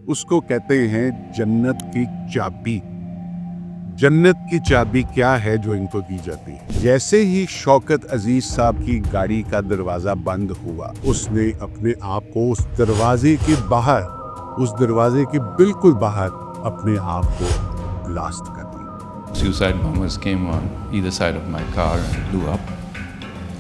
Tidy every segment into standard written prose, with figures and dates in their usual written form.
اس کو کہتے ہیں جنت کی چابی۔ جنت کی چابی کیا ہے جو ان کو دی جاتی ہے؟ جیسے ہی شوکت عزیز صاحب کی گاڑی کا دروازہ بند ہوا، اس نے اپنے آپ کو اس دروازے کے باہر، اس دروازے کے بالکل باہر اپنے آپ کو بلاسٹ کر دی۔ Suicide bombers came on either side of my car and blew up,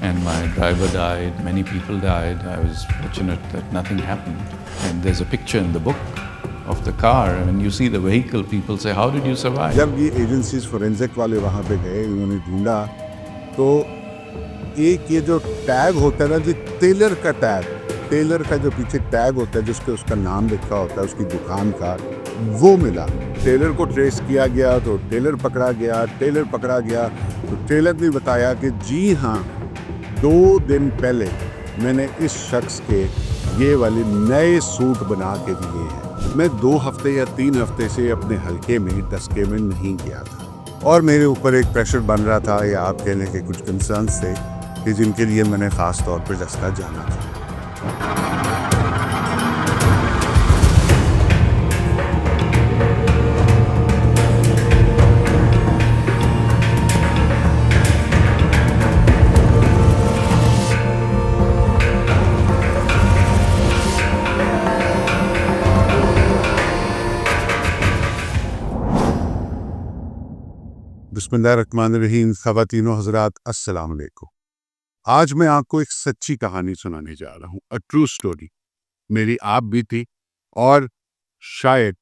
and my driver died, many people died. I was fortunate that nothing happened. And there's a picture in the book of the car, and when you see the vehicle, people say, how did you survive? جب یہ agencies forensic والے وہاں پہ گئے، انہوں نے ڈھونڈا تو ایک یہ جو ٹیگ ہوتا ہے نا، جو ٹیلر کا ٹیگ، ٹیلر کا جو پیچھے ٹیگ ہوتا ہے جس پہ اس کا نام لکھا ہوتا ہے اس کی دکان کا، وہ ملا۔ ٹیلر کو ٹریس کیا گیا تو ٹیلر پکڑا گیا، ٹیلر پکڑا گیا تو ٹیلر نے بتایا کہ جی ہاں 2 دن پہلے میں نے اس شخص کے یہ والے نئے سوٹ بنا کے دیے ہیں۔ میں 2 ہفتے یا 3 ہفتے سے اپنے حلقے میں ڈسکے میں نہیں گیا تھا، اور میرے اوپر ایک پریشر بن رہا تھا، یا آپ کہنے کے کچھ کنسرنس تھے کہ جن کے لیے میں نے خاص طور پر ڈسکا جانا تھا۔ بسم اللہ الرحمن الرحیم۔ خواتین و حضرات، السلام علیکم۔ آج میں آپ کو ایک سچی کہانی سنانے جا رہا ہوں، اے ٹرو اسٹوری۔ میری آپ بھی تھی، اور شاید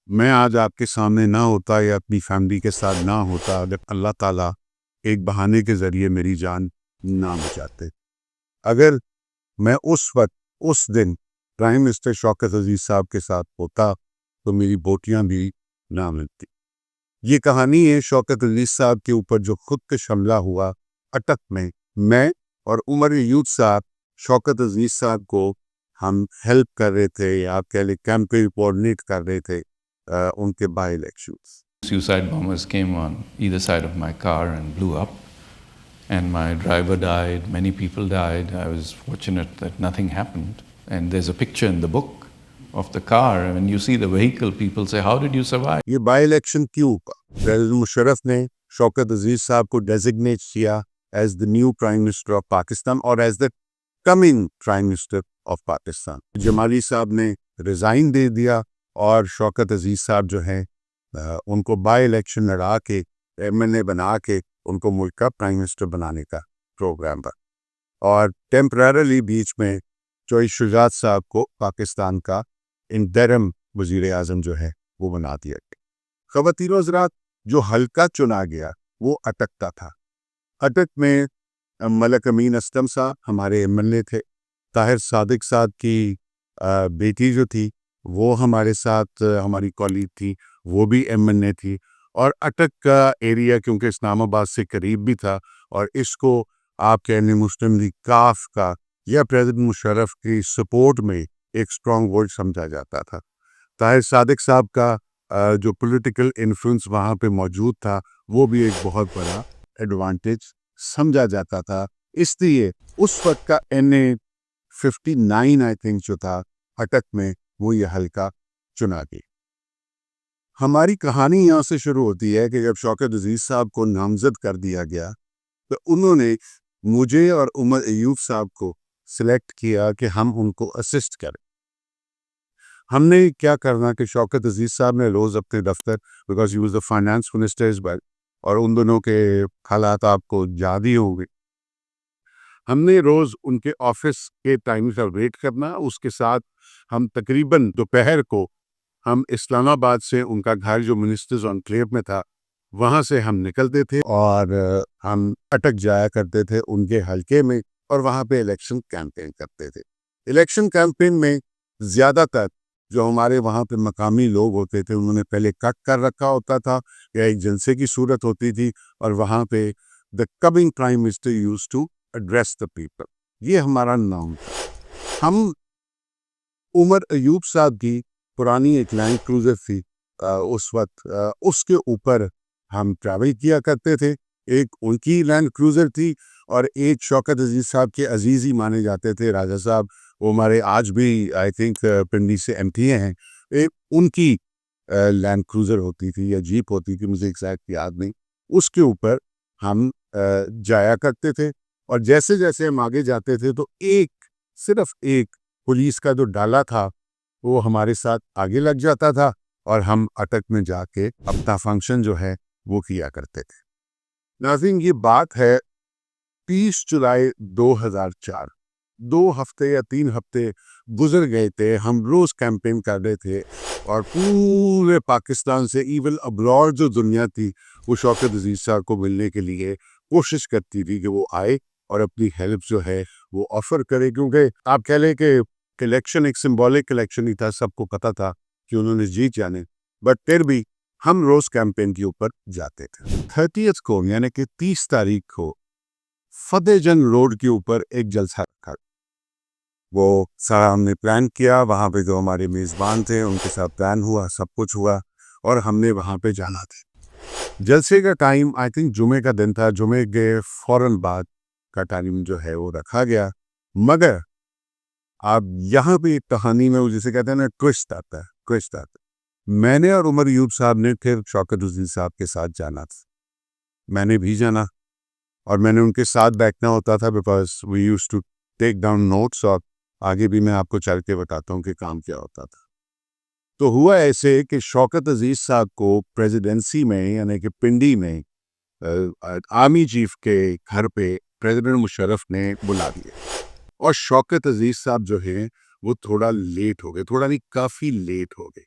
میں آج آپ کے سامنے نہ ہوتا یا اپنی فیملی کے ساتھ نہ ہوتا اگر اللہ تعالیٰ ایک بہانے کے ذریعے میری جان نہ بچاتے۔ اگر میں اس وقت اس دن پرائم منسٹر شوکت عزیز صاحب کے ساتھ ہوتا تو میری بوٹیاں بھی نہ ملتی۔ یہ کہانی ہے شوکت عزیز صاحب کے اوپر جو خودکش حملہ ہوا اٹک میں اور عمر ایوب صاحب شوکت عزیز صاحب کو ہم ہیلپ کر رہے تھے، یا آپ کہہ لیں کیمپین کوآرڈینیٹ کر رہے تھے ان کے by elections. Suicide bombers came on either side of my car and blew up, and my driver died, many people died. I was fortunate that nothing happened. And there's a picture in the book of the car, and when you see the vehicle, people say, how did you survive? یہ by election کیوں ہوا؟ President Musharraf نے شوکت عزیز صاحب کو designate کیا as the new prime minister of Pakistan, اور as the coming prime minister of Pakistan. Jamali صاحب نے ریزائن دے دیا، اور شوکت عزیز صاحب جو ہیں ان کو بائی الیکشن لڑا کے ایم این اے بنا کے ان کو ملک کا پرائم منسٹر بنانے کا پروگرام پر، اور ٹیمپرریلی بیچ میں چوہی شجاعت صاحب کو پاکستان کا انٹرم وزیر اعظم جو ہے وہ بنا دیا گیا۔ خواتین و حضرات، جو حلقہ چنا گیا وہ اٹک کا تھا۔ اٹک میں ملک امین اسلم صاحب ہمارے ایم ایل اے تھے، طاہر صادق صاحب کی بیٹی جو تھی وہ ہمارے ساتھ ہماری کولیگ تھی، وہ بھی ایم ایل اے تھی، اور اٹک کا ایریا کیونکہ اسلام آباد سے قریب بھی تھا، اور اس کو آپ کہنے مسلم لیگ کاف کا یا پریزیڈنٹ مشرف کی سپورٹ میں ایک اسٹرانگ ورڈ سمجھا جاتا تھا۔ طاہر صادق صاحب کا جو پولیٹیکل انفلوئنس وہاں پہ موجود تھا وہ بھی ایک بہت بڑا ایڈوانٹیج سمجھا جاتا تھا، اس لیے اس وقت کا NA-59 آئی تھنک جو تھا اٹک میں، وہ یہ حلقہ چنا گیا۔ ہماری کہانی یہاں سے شروع ہوتی ہے کہ جب شوکت عزیز صاحب کو نامزد کر دیا گیا تو انہوں نے مجھے اور عمر ایوب صاحب کو سلیکٹ کیا کہ ہم ان کو اسسٹ کریں۔ ہم نے کیا کرنا کہ شوکت عزیز صاحب نے روز اپنے دفتر، because he was the finance minister as well, اور ان دنوں کے حالات آپ کو یاد ہی ہوں گے، ہم نے روز ان کے آفس کے ٹائم کا ویٹ کرنا۔ اس کے ساتھ ہم تقریباً دوپہر کو ہم اسلام آباد سے ان کا گھر جو منسٹرز انکلیو میں تھا وہاں سے ہم نکلتے تھے، اور ہم اٹک جایا کرتے تھے ان کے حلقے میں، اور وہاں پہ الیکشن کیمپین کرتے تھے۔ الیکشن کیمپین میں زیادہ تر جو ہمارے وہاں پہ مقامی لوگ ہوتے تھے انہوں نے پہلے کٹ کر رکھا ہوتا تھا، یا ایک جلسے کی صورت ہوتی تھی، اور وہاں پہ the coming prime minister used to address the people, یہ ہمارا نام تھا۔ ہم عمر ایوب صاحب کی پرانی ایک لینڈ کروزر تھی اس وقت، اس کے اوپر ہم ٹریول کیا کرتے تھے۔ ایک ان کی لینڈ کروزر تھی، اور ایک شوکت عزیز صاحب کے عزیز ہی مانے جاتے تھے راجہ صاحب، وہ ہمارے آج بھی آئی تھنک پنڈی سے ایم پی ہیں، ایک ان کی لینڈ کروزر ہوتی تھی یا جیپ ہوتی تھی, مجھے ایگزیکٹ یاد نہیں, اس کے اوپر ہم جایا کرتے تھے. اور جیسے جیسے ہم آگے جاتے تھے تو صرف ایک پولیس کا جو ڈالا تھا وہ ہمارے ساتھ آگے لگ جاتا تھا, اور ہم اٹک میں جا کے اپنا فنکشن جو ہے وہ کیا کرتے تھے. ناظرین, یہ بات ہے 30 جولائی 2004. 2 ہفتے یا 3 ہفتے گزر گئے تھے, ہم روز کیمپین کر رہے تھے, اور پورے پاکستان سے ایون ابراڈ جو دنیا تھی وہ شوکت عزیز صاحب کو ملنے کے لیے کوشش کرتی تھی کہ وہ آئے اور اپنی ہیلپ جو ہے وہ آفر کرے, کیونکہ آپ کہہ لیں کہ الیکشن ایک سمبولک الیکشن ہی تھا, سب کو پتا تھا کہ انہوں نے جیت جانے, بٹ پھر بھی ہم روز کیمپین کے اوپر جاتے تھے. 30 کو یعنی کہ 30 تاریخ کو فتح جنگ روڈ کے اوپر ایک جلسہ رکھا. وہ سارا ہم نے پلان کیا, وہاں پہ جو ہمارے میزبان تھے ان کے ساتھ پلان ہوا, سب کچھ ہوا, اور ہم نے وہاں پہ جانا تھا. جلسے کا ٹائم آئی تھنک جمعے کا دن تھا, جمعے کے فوراً بعد کا ٹائم جو ہے وہ رکھا گیا. مگر آپ یہاں پہ ایک کہانی میں جسے کہتے ہیں نا ٹوسٹ آتا ہے. میں نے اور عمر ایوب صاحب نے پھر شوکت عزیز صاحب کے ساتھ جانا تھا. میں نے بھی جانا, اور میں نے ان کے ساتھ بیٹھنا ہوتا تھا, because we used to take down notes, اور آگے بھی میں آپ کو چل کے بتاتا ہوں کہ کام کیا ہوتا تھا. تو ہوا ایسے کہ شوکت عزیز صاحب کو پریزیڈنسی میں یعنی کہ پنڈی میں آرمی چیف کے گھر پہ پریزیڈنٹ مشرف نے بلا دیا, اور شوکت عزیز صاحب جو ہیں وہ تھوڑا لیٹ ہو گئے, تھوڑا نہیں کافی لیٹ ہو گئے.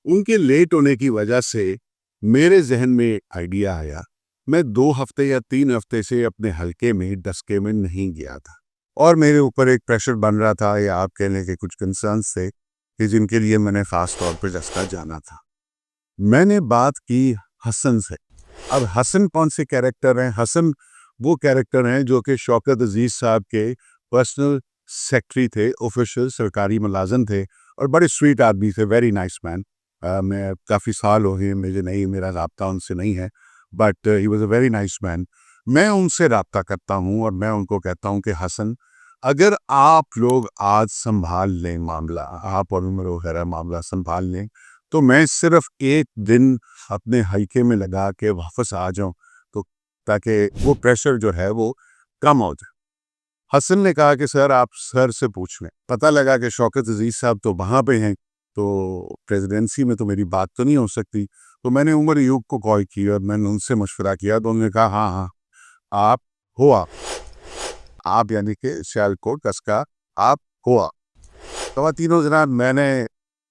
ان کے لیٹ ہونے کی وجہ سے میرے ذہن میں آئیڈیا آیا. میں 2 ہفتے یا 3 ہفتے سے اپنے حلقے میں ڈسکے میں نہیں گیا تھا, اور میرے اوپر ایک پریشر بن رہا تھا, یا آپ کہنے کے کچھ کنسرنس تھے کہ جن کے لیے میں نے خاص طور پہ ڈسکا جانا تھا. میں نے بات کی حسن سے. اب حسن کون سے کیریکٹر ہیں؟ حسن وہ کیریکٹر ہیں جو کہ شوکت عزیز صاحب کے پرسنل سیکرٹری تھے, آفیشل سرکاری ملازم تھے, اور بڑے سویٹ آدمی تھے, ویری نائس مین. میں کافی سال ہو گئے میرا رابطہ ان سے نہیں ہے, but he was a very nice man. میں ان سے رابطہ کرتا ہوں, اور میں ان کو کہتا ہوں کہ حسن, اگر آپ لوگ آج سنبھال لیں معاملہ, آپ اور عمر وغیرہ معاملہ سنبھال لیں, تو میں صرف 1 دن اپنے حلقے میں لگا کے واپس آ جاؤں, تو تاکہ وہ پریشر جو ہے وہ کم ہو جائے. حسن نے کہا کہ سر آپ سر سے پوچھ لیں. پتہ لگا کہ شوکت عزیز صاحب تو وہاں پہ ہیں, تو پریزیڈنسی میں تو میری بات تو نہیں ہو سکتی. تو میں نے عمر ایوب کو کال کی اور میں نے ان سے مشورہ کیا, تو انہوں نے کہا ہاں آپ آپ یعنی کہ سیالکوٹ کسکا آپ ہوا. خواتینوں جناب, میں نے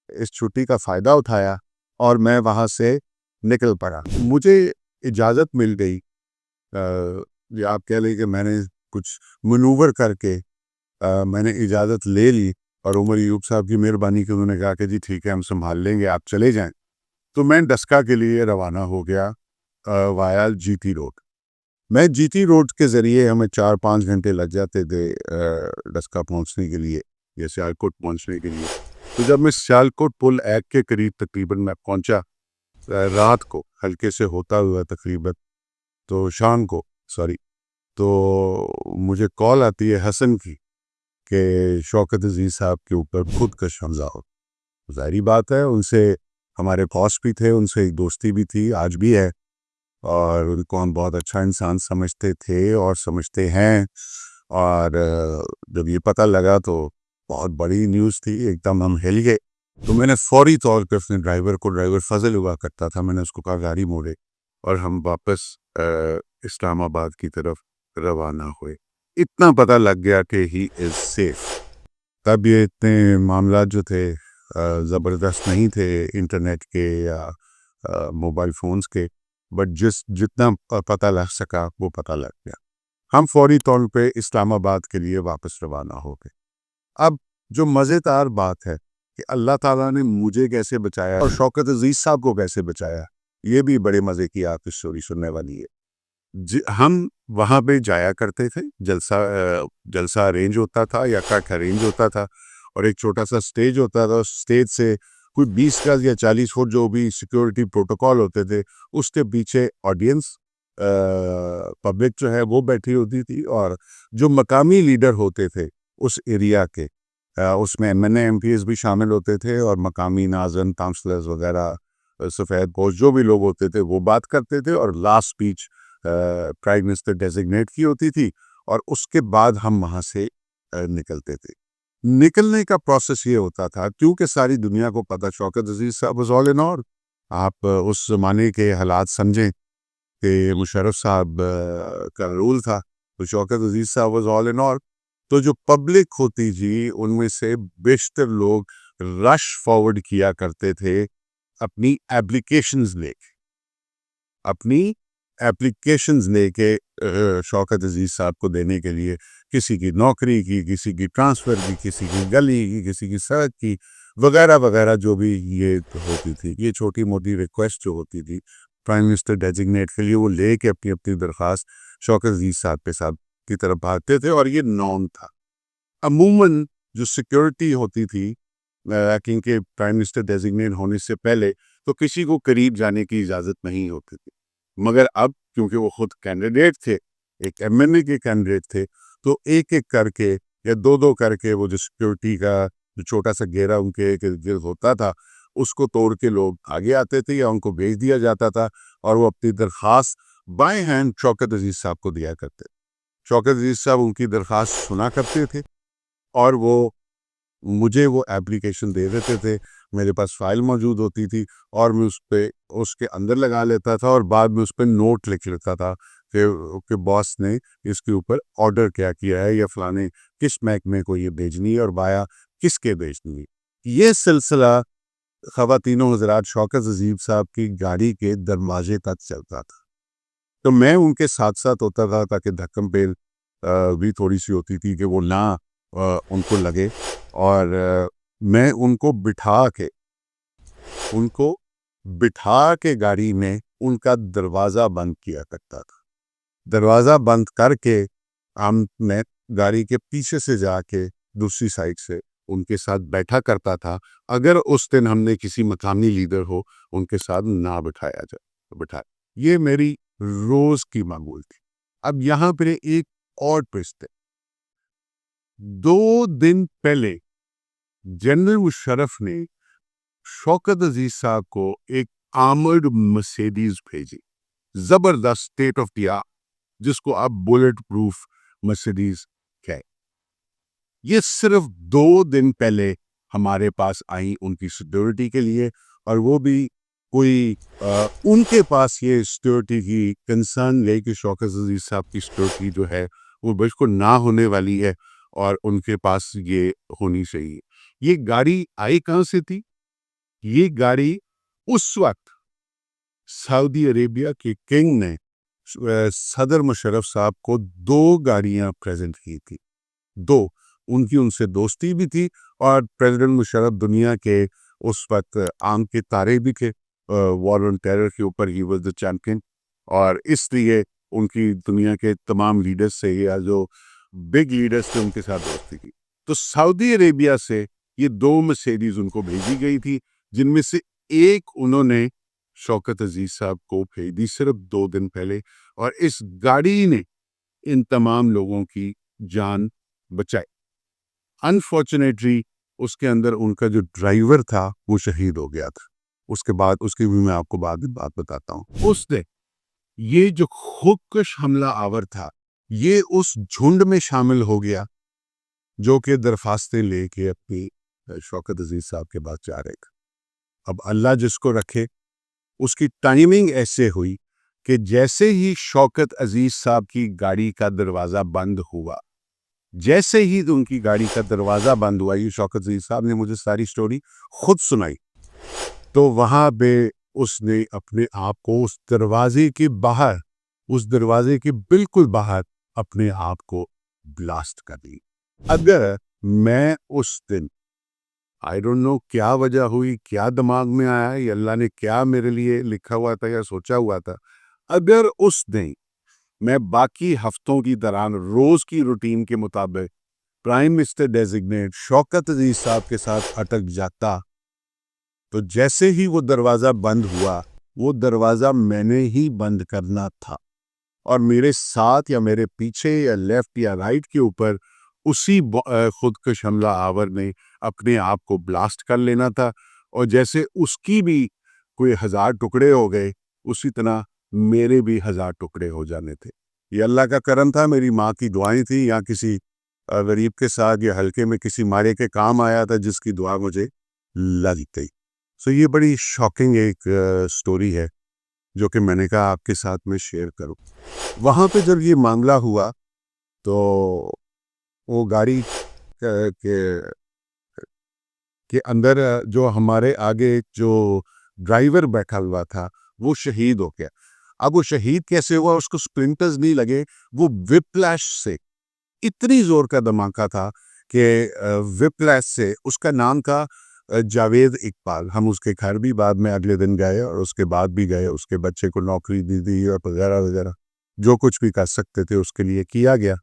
اس چھٹی کا فائدہ اٹھایا اور میں وہاں سے نکل پڑا. مجھے اجازت مل گئی, یا آپ کہہ لیں کہ میں نے کچھ منور کر کے میں نے اجازت لے لی, اور عمر ایوب صاحب کی مہربانی کہ انہوں نے کہا کہ جی ٹھیک ہے ہم سنبھال لیں گے, آپ چلے جائیں. تو میں ڈسکا کے لیے روانہ ہو گیا وایا جی ٹی روڈ. میں جی ٹی روڈ کے ذریعے ہمیں 4-5 گھنٹے لگ جاتے تھے ڈسکا پہنچنے کے لیے یا سیالکوٹ پہنچنے کے لیے. تو جب میں سیالکوٹ پل ایک کے قریب تقریباً میں پہنچا رات کو, ہلکے سے ہوتا ہوا تقریباً تو شام کو تو مجھے کال آتی ہے حسن کی کہ شوکت عزیز صاحب کے اوپر خودکش حملہ ہو. ظاہری بات ہے, ان سے ہمارے باس بھی تھے, ان سے ایک دوستی بھی تھی, آج بھی ہے, اور ان کو ہم بہت اچھا انسان سمجھتے تھے اور سمجھتے ہیں. اور جب یہ پتہ لگا تو بہت بڑی نیوز تھی, ایک دم ہم ہل گئے. تو میں نے فوری طور پہ اپنے ڈرائیور فضل ہوا کرتا تھا, میں نے اس کو کہا گاڑی موڑے, اور ہم واپس اسلام آباد کی طرف روانہ ہوئے. اتنا پتہ لگ گیا کہ ہی از سیف. تب یہ اتنے معاملات جو تھے زبردست نہیں تھے انٹرنیٹ کے یا موبائل فونز کے, بٹ جتنا پتہ لگ سکا وہ پتہ لگ گیا. ہم فوری طور پہ اسلام آباد کے لیے واپس روانہ ہو گئے. اب جو مزیدار بات ہے کہ اللہ تعالیٰ نے مجھے کیسے بچایا اور شوکت عزیز صاحب کو کیسے بچایا, یہ بھی بڑے مزے کی آپ اسٹوری سننے والی ہے. ہم وہاں پہ جایا کرتے تھے, جلسہ ارینج ہوتا تھا یا کٹ ارینج ہوتا تھا, اور ایک چھوٹا سا سٹیج ہوتا تھا. سٹیج سے کوئی 20 گز یا 40 فٹ جو بھی سیکیورٹی پروٹوکول ہوتے تھے, اس کے پیچھے آڈینس پبلک جو ہے وہ بیٹھی ہوتی تھی, اور جو مقامی لیڈر ہوتے تھے اس ایریا کے اس میں MPs بھی شامل ہوتے تھے اور مقامی ناظرین کاؤنسلرز وغیرہ سفید پوش جو بھی لوگ ہوتے تھے وہ بات کرتے تھے اور last speech prime minister designate کی ہوتی تھی اور اس کے بعد ہم وہاں سے نکلتے تھے. نکلنے کا پروسیس یہ ہوتا تھا کیونکہ ساری دنیا کو پتہ شوکت عزیز صاحب واز آل ان آل. آپ اس زمانے کے حالات سمجھیں کہ مشرف صاحب کا رول تھا تو شوکت عزیز صاحب واز آل ان آل. تو جو پبلک ہوتی تھی ان میں سے بیشتر لوگ رش فارورڈ کیا کرتے تھے اپنی اپلیکیشنز لے کے شوکت عزیز صاحب کو دینے کے لیے، کسی کی نوکری کی، کسی کی ٹرانسفر کی، کسی کی گلی کی، کسی کی سڑک کی وغیرہ وغیرہ جو بھی یہ ہوتی تھی. یہ چھوٹی موٹی ریکویسٹ جو ہوتی تھی پرائم منسٹر ڈیزگنیٹ کے لیے وہ لے کے اپنی اپنی درخواست شوکت عزیز صاحب کی طرف بھاگتے تھے اور یہ نارم تھا. عموماً جو سیکیورٹی ہوتی تھی کیونکہ پرائم منسٹر ڈیزگنیٹ ہونے سے پہلے تو کسی کو قریب جانے کی اجازت نہیں ہوتی تھی، مگر اب کیونکہ وہ خود کینڈیڈیٹ تھے، ایک MNA کے کینڈیڈیٹ تھے، تو ایک ایک کر کے یا دو کر کے وہ جو سیکیورٹی کا جو چھوٹا سا گھیرا ان کے گرد ہوتا تھا اس کو توڑ کے لوگ آگے آتے تھے یا ان کو بھیج دیا جاتا تھا اور وہ اپنی درخواست بائیں ہینڈ شوکت عزیز صاحب کو دیا کرتے. شوکت عزیز صاحب ان کی درخواست سنا کرتے تھے اور وہ مجھے وہ اپلیکیشن دے دیتے تھے. میرے پاس فائل موجود ہوتی تھی اور میں اس کے اندر لگا لیتا تھا اور بعد میں اس پہ نوٹ لکھ لیتا تھا کہ باس نے اس کے اوپر آرڈر کیا کیا ہے یا فلانے کس محکمے کو یہ بھیجنی ہے اور بایا کس کے بھیجنی ہے. یہ سلسلہ خواتینوں حضرات شوکت عزیز صاحب کی گاڑی کے دروازے تک چلتا تھا. تو میں ان کے ساتھ ساتھ ہوتا تھا تاکہ دھکم پیل بھی تھوڑی سی ہوتی تھی کہ وہ نہ ان کو لگے، اور میں ان کو بٹھا کے گاڑی میں ان کا دروازہ بند کیا کرتا تھا. دروازہ بند کر کے میں گاڑی کے پیچھے سے جا کے دوسری سائڈ سے ان کے ساتھ بیٹھا کرتا تھا اگر اس دن ہم نے کسی مقامی لیڈر ہو ان کے ساتھ نہ بٹھایا. یہ میری روز کی معمول تھی. اب یہاں پہ ایک اور ٹوسٹ ہے. 2 دن پہلے جنرل مشرف نے شوکت عزیز صاحب کو ایک آرمرڈ مرسیڈیز بھیجی، زبردست اسٹیٹ آف دی آرٹ، جس کو آپ بلٹ پروف مرسیڈیز کہیں. یہ صرف 2 دن پہلے ہمارے پاس آئیں ان کی سیکیورٹی کے لیے، اور وہ بھی کوئی ان کے پاس یہ سیکیورٹی کی کنسرن لے کہ شوکت عزیز صاحب کی سیکیورٹی جو ہے وہ بالکل نہ ہونے والی ہے اور ان کے پاس یہ ہونی چاہیے. یہ گاڑی آئی کہاں سے تھی؟ یہ گاڑی اس وقت سعودی عربیہ کے کنگ نے صدر مشرف صاحب کو 2 گاڑیاں پریزنٹ کی تھی. 2 ان کی ان سے دوستی بھی تھی اور پریزیڈنٹ مشرف دنیا کے اس وقت عام کے تارے بھی تھے. وار آن ٹیرر کے اوپر ہی واز دا چیمپئن، اور اس لیے ان کی دنیا کے تمام لیڈرز سے یا جو بگ لیڈرز تھے ان کے ساتھ دوستی کی. تو سعودی عربیہ سے یہ 2 مرسیڈیز ان کو بھیجی گئی تھی، جن میں سے ایک انہوں نے شوکت عزیز صاحب کو بھیج دی صرف 2 دن پہلے، اور اس گاڑی نے ان تمام لوگوں کی جان بچائی. انفارچونیٹلی اس کے اندر ان کا جو ڈرائیور تھا وہ شہید ہو گیا تھا. اس کے بعد اس کی بھی میں آپ کو بعد میں بات بتاتا ہوں. اس نے یہ جو خودکش حملہ آور تھا یہ اس جھنڈ میں شامل ہو گیا جو کہ درخواستیں لے کے اپنی شوکت عزیز صاحب کے بعد جا رہے تھے. اب اللہ جس کو رکھے، اس کی ٹائمنگ ایسے ہوئی کہ جیسے ہی شوکت عزیز صاحب کی گاڑی کا دروازہ بند ہوا، جیسے ہی ان کی گاڑی کا دروازہ بند ہوا، یہ شوکت عزیز صاحب نے مجھے ساری سٹوری خود سنائی، تو وہاں پہ اس نے اپنے آپ کو اس دروازے کے باہر، اس دروازے کے بالکل باہر اپنے آپ کو بلاسٹ کر لی. اگر میں اس دن I don't know کیا وجہ ہوئی، کیا دماغ میں آیا، یا اللہ نے کیا میرے لیے لکھا ہوا تھا یا سوچا ہوا تھا، اگر اس دن میں باقی ہفتوں کی دوران روز کی روٹین کے مطابق prime minister designate Shaukat Aziz صاحب کے ساتھ اٹک جاتا، تو جیسے ہی وہ دروازہ بند ہوا، وہ دروازہ میں نے ہی بند کرنا تھا، اور میرے ساتھ یا میرے پیچھے یا لیفٹ یا رائٹ کے اوپر اسی خودکش حملہ آور نے اپنے آپ کو بلاسٹ کر لینا تھا، اور جیسے اس کی بھی کوئی 1000 ٹکڑے ہو گئے اسی طرح میرے بھی 1000 ٹکڑے ہو جانے تھے۔ یہ اللہ کا کرم تھا، میری ماں کی دعائیں تھیں، یا کسی غریب کے ساتھ یا ہلکے میں کسی مارے کے کام آیا تھا جس کی دعا مجھے لگ گئی۔ سو یہ بڑی شاکنگ ایک سٹوری ہے جو کہ میں نے کہا آپ کے ساتھ میں شیئر کروں۔ وہاں پہ جب یہ معاملہ ہوا تو وہ گاڑی کے اندر جو ہمارے آگے جو ڈرائیور بیٹھا ہوا تھا وہ شہید ہو گیا۔ اب وہ شہید کیسے ہوا؟ اس کو سپلنٹرز نہیں لگے، وہ وپلاش سے، اتنی زور کا دھماکہ تھا کہ وپلاش سے، اس کا نام تھا جاوید اقبال۔ ہم اس کے گھر بھی بعد میں اگلے دن گئے اور اس کے بعد بھی گئے، اس کے بچے کو نوکری دی اور وغیرہ وغیرہ، جو کچھ بھی کر سکتے تھے اس کے لیے کیا گیا،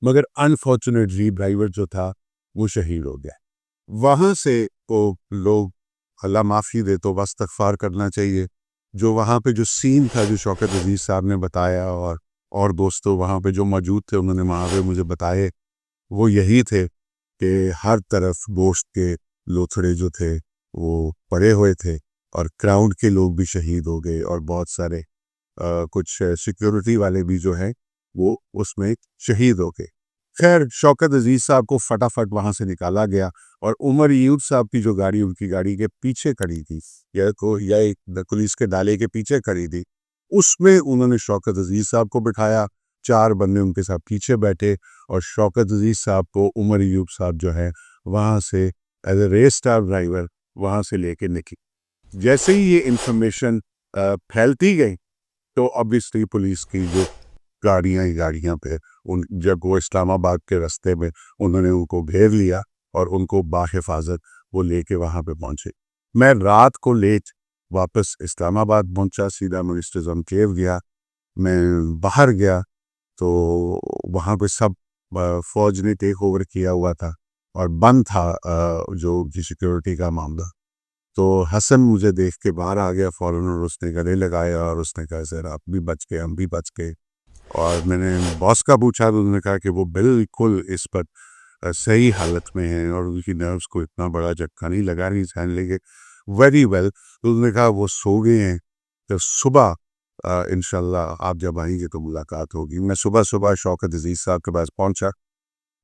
مگر انفارچونیٹلی ڈرائیور جو تھا وہ شہید ہو گیا۔ وہاں سے وہ لوگ، اللہ معافی دے تو استغفار کرنا چاہیے، جو وہاں پہ جو سین تھا جو شوکت عزیز صاحب نے بتایا اور دوستوں وہاں پہ جو موجود تھے انہوں نے وہاں پہ مجھے بتائے، وہ یہی تھے کہ ہر طرف گوشت کے لوتھڑے جو تھے وہ پڑے ہوئے تھے، اور کراؤڈ کے لوگ بھی شہید ہو گئے، اور بہت سارے کچھ سیکیورٹی والے بھی جو ہیں وہ اس میں شہید ہو گئے۔ خیر شوکت عزیز صاحب کو فٹافٹ وہاں سے نکالا گیا، اور عمر ایوب صاحب کی جو گاڑی ان کی گاڑی کے پیچھے کھڑی تھی، یا پولیس کے ڈالے کے پیچھے کھڑی تھی، اس میں انہوں نے شوکت عزیز صاحب کو بٹھایا، 4 بندے ان کے ساتھ پیچھے بیٹھے، اور شوکت عزیز صاحب کو عمر ایوب صاحب جو ہے وہاں سے as a race star driver وہاں سے لے کے نکلی۔ جیسے ہی یہ انفارمیشن پھیلتی گئی تو obviously پولیس کی جو گاڑیاں پہ جب وہ اسلام آباد کے رستے میں انہوں نے ان کو گھیر لیا اور ان کو باحفاظت وہ لے کے وہاں پہ پہنچے۔ میں رات کو لیٹ واپس اسلام آباد پہنچا، سیدھا منسٹرز آن کیو گیا۔ میں باہر گیا تو وہاں پہ سب فوج نے ٹیک اوور کیا ہوا تھا اور بند تھا جو سیکیورٹی کا معاملہ۔ تو حسن مجھے دیکھ کے باہر آ گیا فوراً، اور اس نے گلے لگایا اور اس نے کہا سر آپ بھی بچ گئے، ہم بھی بچ گئے۔ اور میں نے باس کا پوچھا تو انہوں نے کہا کہ وہ بالکل اس پر صحیح حالت میں ہیں اور ان کی نروس کو اتنا بڑا جھٹکا نہیں لگا رہی سہن لے کے ویری ویل۔ تو انہوں نے کہا وہ سو گئے ہیں، تو صبح انشاءاللہ آپ جب آئیں گے تو ملاقات ہوگی۔ میں صبح شوکت عزیز صاحب کے پاس پہنچا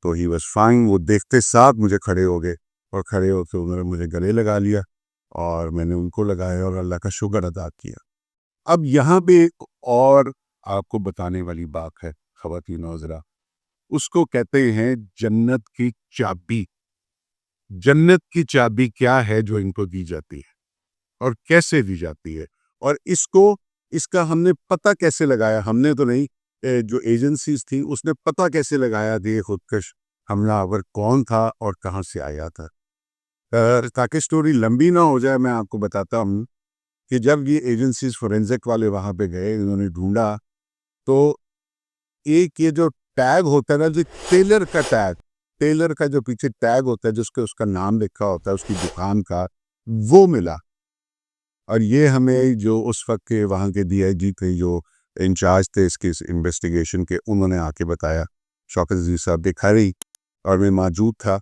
تو ہی واز فائن۔ وہ دیکھتے ساتھ مجھے کھڑے ہو گئے، اور کھڑے ہو کے انہوں نے مجھے گلے لگا لیا اور میں نے ان کو لگایا اور اللہ کا شکر ادا کیا۔ اب یہاں پہ ایک اور آپ کو بتانے والی بات ہے خواتین و حضرات، اس کو کہتے ہیں جنت کی چابی۔ جنت کی چابی کیا ہے جو ان کو دی جاتی ہے اور کیسے دی جاتی ہے، اور اس کا ہم نے پتہ کیسے لگایا؟ ہم نے تو نہیں، جو ایجنسیز تھیں اس نے پتہ کیسے لگایا کہ یہ خودکش حملہ آور کون تھا اور کہاں سے آیا تھا؟ تاکہ سٹوری لمبی نہ ہو جائے میں آپ کو بتاتا ہوں کہ جب یہ ایجنسیز فورینزک والے وہاں پہ گئے، انہوں نے ڈھونڈا تو ایک یہ جو ٹیگ ہوتا ہے نا، جو ٹیلر کا ٹیگ، ٹیلر کا جو پیچھے ٹیگ ہوتا ہے جس کے اس کا نام لکھا ہوتا ہے اس کی دکان کا، وہ ملا۔ اور یہ ہمیں جو اس وقت کے وہاں کے ڈی آئی جی تھے جو انچارج تھے اس کی انویسٹیگیشن کے، انہوں نے آ کے بتایا، شوکت عزیز صاحب دکھا رہی اور میں موجود تھا،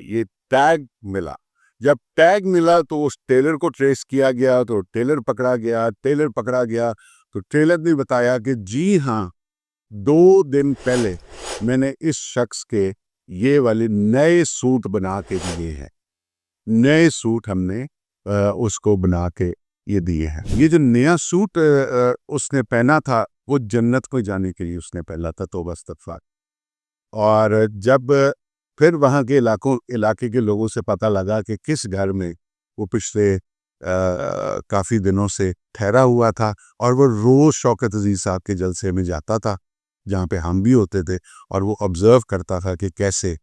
یہ ٹیگ ملا۔ جب ٹیگ ملا تو اس ٹیلر کو ٹریس کیا گیا، تو ٹیلر پکڑا گیا تو ٹیلر نے بتایا کہ جی ہاں 2 دن پہلے میں نے اس شخص کے یہ والے نئے سوٹ بنا کے دیے ہیں، نئے سوٹ ہم نے اس کو بنا کے یہ دیے ہیں۔ یہ جو نیا سوٹ اس نے پہنا تھا وہ جنت میں جانے کے لیے اس نے پہنا تھا، توبہ استغفار۔ اور جب پھر وہاں کے علاقے کے لوگوں سے پتہ لگا کہ کس گھر میں وہ پچھلے کافی دنوں سے ٹھہرا ہوا تھا، اور وہ روز شوکت عزیز صاحب کے جلسے میں جاتا تھا جہاں پہ ہم بھی ہوتے تھے، اور وہ آبزرو کرتا تھا کہ کیسے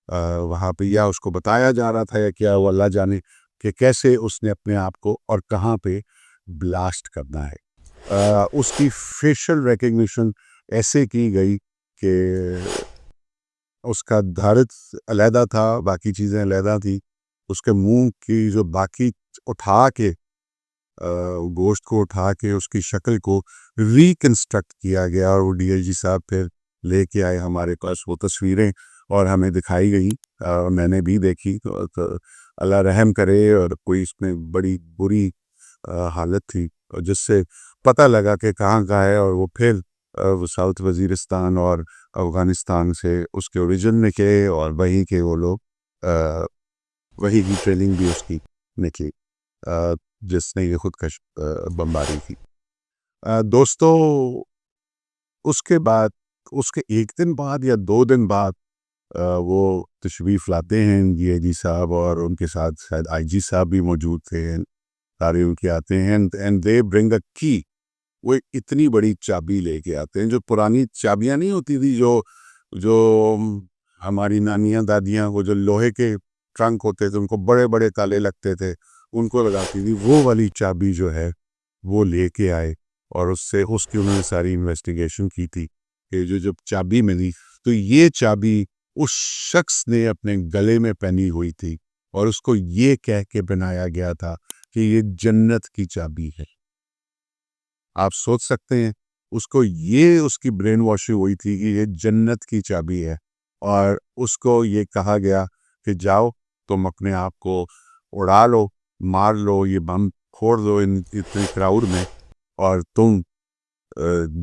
وہاں پہ، یا اس کو بتایا جا رہا تھا یا کیا وہ اللہ جانے کہ کیسے اس نے اپنے آپ کو اور کہاں پہ بلاسٹ کرنا ہے۔ اس کی فیشل ریکگنیشن ایسے کی گئی کہ اس کا دھارت علیحدہ تھا، باقی چیزیں علیحدہ تھی، اس کے منہ کی جو باقی اٹھا کے گوشت کو اٹھا کے اس کی شکل کو ریکنسٹرکٹ کیا گیا، اور وہ ڈی ایل جی صاحب پھر لے کے آئے ہمارے پاس وہ تصویریں اور ہمیں دکھائی گئی، میں نے بھی دیکھی، تو اللہ رحم کرے، اور کوئی اس میں بڑی بری حالت تھی جس سے پتہ لگا کہ کہاں کا ہے، اور وہ پھر وہ ساؤتھ وزیرستان اور افغانستان سے اس کے اوریجن نکلے، اور وہیں کے وہ لوگ وہی کی ٹریننگ بھی اس کی نکلی جس نے یہ خودکش بمباری کی۔ دوستو، اس کے بعد، اس کے ایک دن بعد یا 2 دن بعد وہ تشریف لاتے ہیں ڈی آئی جی صاحب، اور ان کے ساتھ شاید آئی جی صاحب بھی موجود تھے، سارے ان کے آتے ہیں، اینڈ دے برنگ اے کی، وہ ایک اتنی بڑی چابی لے کے آتے ہیں، جو پرانی چابیاں نہیں ہوتی تھی جو ہماری نانیاں دادیاں وہ جو لوہے کے ٹرنک ہوتے تھے ان کو بڑے بڑے تالے لگتے تھے ان کو لگاتی تھی، وہ والی چابی جو ہے وہ لے کے آئے، اور اس کی انہوں نے ساری انویسٹیگیشن کی تھی کہ جب چابی ملی تو یہ چابی اس شخص نے اپنے گلے میں پہنی ہوئی تھی، اور اس کو یہ کہہ کے بنایا گیا تھا کہ یہ جنت کی چابی ہے۔ آپ سوچ سکتے ہیں، اس کو یہ اس کی برین واشنگ ہوئی تھی کہ یہ جنت کی چابی ہے، اور اس کو یہ کہا گیا کہ جاؤ تم اپنے آپ کو اڑا لو، مار لو، یہ بم پھوڑ دو اتنے کراؤڈ میں، اور تم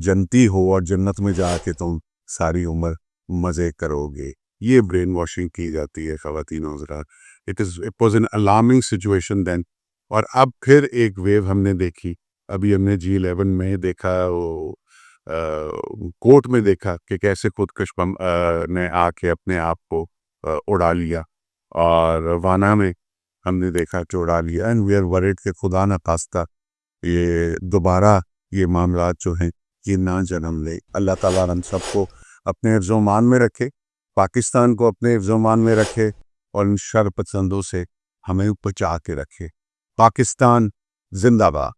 جنتی ہو، اور جنت میں جا کے تم ساری عمر مزے کرو گے۔ یہ برین واشنگ کی جاتی ہے خواتین و حضرات۔ It was an alarming situation then. اور اب پھر ایک ویو ہم نے دیکھی، ابھی ہم نے G11 میں دیکھا، وہ کوٹ میں دیکھا کہ کیسے خودکش بم نے آ کے اپنے آپ کو اڑا لیا، اور وانا میں ہم نے دیکھا کہ اڑا لیا، اینڈ وی آر ورڈ کہ خدا نخواستہ یہ دوبارہ یہ معاملات جو ہیں یہ نہ جنم لے۔ اللہ تعالیٰ ہم سب کو اپنے حفظ و امان میں رکھے، پاکستان کو اپنے حفظ و امان میں رکھے، اور ان شر پسندوں سے ہمیں بچا کے رکھے۔ پاکستان زندہ باد۔